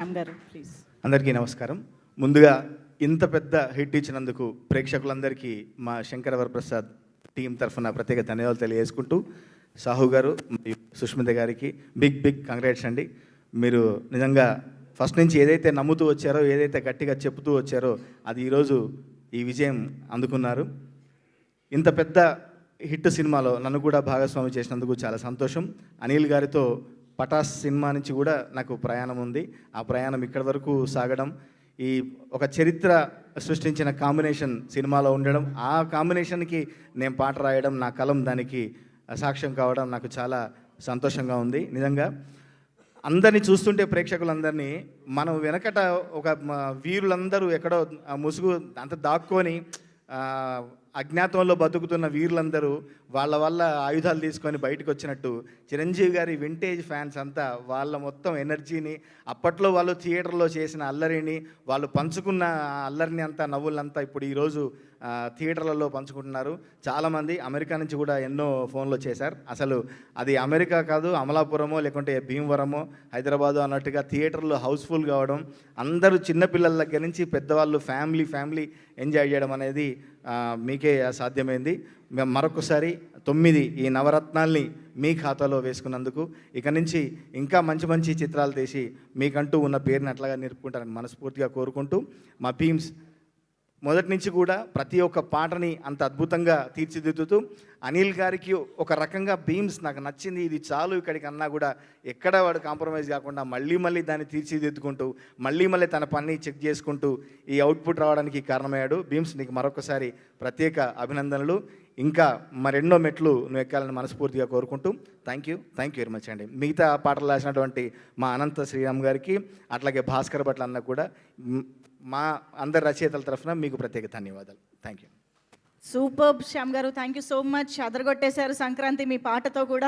శ్యామ్ గారు ప్లీజ్. అందరికీ నమస్కారం. ముందుగా ఇంత పెద్ద హిట్ ఇచ్చినందుకు ప్రేక్షకులందరికీ మా శంకర వరప్రసాద్ టీం తరఫున ప్రత్యేక ధన్యవాదాలు తెలియజేసుకుంటూ, సాహు గారు మరియు సుష్మిత గారికి బిగ్ కంగ్రాట్స్ అండి. మీరు నిజంగా ఫస్ట్ నుంచి ఏదైతే నమ్ముతూ వచ్చారో, ఏదైతే గట్టిగా చెప్తూ వచ్చారో, అది ఈరోజు ఈ విజయం అందుకున్నారు. ఇంత పెద్ద హిట్ సినిమాలో నన్ను కూడా భాగస్వామి చేసినందుకు చాలా సంతోషం. అనిల్ గారితో పటాస్ సినిమా నుంచి కూడా నాకు ప్రయాణం ఉంది. ఆ ప్రయాణం ఇక్కడి వరకు సాగడం, ఈ ఒక చరిత్ర సృష్టించిన కాంబినేషన్ సినిమాలో ఉండడం, ఆ కాంబినేషన్కి నేను పాట రాయడం, నా కలం దానికి సాక్ష్యం కావడం నాకు చాలా సంతోషంగా ఉంది. నిజంగా అందరినీ చూస్తుంటే ప్రేక్షకులందరినీ మనం వెనకట ఒక వీరులందరూ ఎక్కడో ముసుగు అంత దాక్కొని అజ్ఞాతంలో బతుకుతున్న వీరులందరూ వాళ్ళ వల్ల ఆయుధాలు తీసుకొని బయటకు వచ్చినట్టు చిరంజీవి గారి వింటేజ్ ఫ్యాన్స్ అంతా వాళ్ళ మొత్తం ఎనర్జీని, అప్పట్లో వాళ్ళు థియేటర్లో చేసిన అల్లరిని, వాళ్ళు పంచుకున్న అల్లరిని అంతా, నవ్వులంతా ఇప్పుడు ఈరోజు థియేటర్లలో పంచుకుంటున్నారు. చాలామంది అమెరికా నుంచి కూడా ఎన్నో ఫోన్లు చేశారు. అసలు అది అమెరికా కాదు, అమలాపురమో లేకుంటే భీమవరమో హైదరాబాదు అన్నట్టుగా థియేటర్లో హౌస్ఫుల్ కావడం, అందరూ చిన్నపిల్లల దగ్గర నుంచి పెద్దవాళ్ళు ఫ్యామిలీ ఎంజాయ్ చేయడం అనేది మీకే సాధ్యమైంది. మేము మరొకసారి 9 ఈ నవరత్నాల్ని మీ ఖాతాలో వేసుకున్నందుకు, ఇక నుంచి ఇంకా మంచి చిత్రాలు తీసి మీకంటూ ఉన్న పేరుని అట్లాగా నిలుపుకుంటారని మనస్ఫూర్తిగా కోరుకుంటూ, మా టీమ్స్ మొదటి నుంచి కూడా ప్రతి ఒక్క పాటని అంత అద్భుతంగా తీర్చిదిద్దుతూ, అనిల్ గారికి ఒక రకంగా బీమ్స్ నాకు నచ్చింది, ఇది చాలు ఇక్కడికి అన్నా కూడా ఎక్కడ వాడు కాంప్రమైజ్ కాకుండా మళ్ళీ దాన్ని తీర్చిదిద్దుకుంటూ మళ్ళీ తన పని చెక్ చేసుకుంటూ ఈ అవుట్పుట్ రావడానికి కారణమయ్యాడు. బీమ్స్, నీకు మరొకసారి ప్రత్యేక అభినందనలు. ఇంకా మరెన్నో మెట్లు నువ్వు ఎక్కాలని మనస్ఫూర్తిగా కోరుకుంటూ థ్యాంక్ యూ వెరీ మచ్ అండి. మిగతా పాటలు రాసినటువంటి మా అనంత శ్రీరామ్ గారికి, అట్లాగే భాస్కర్ భట్ల అన్న కూడా, మా అందరి రచయితల తరఫున మీకు ప్రత్యేక ధన్యవాదాలు. Thank you. Super Shyam garu, thank you so much. అదరగొట్టేశారు సంక్రాంతి మీ పాటతో కూడా.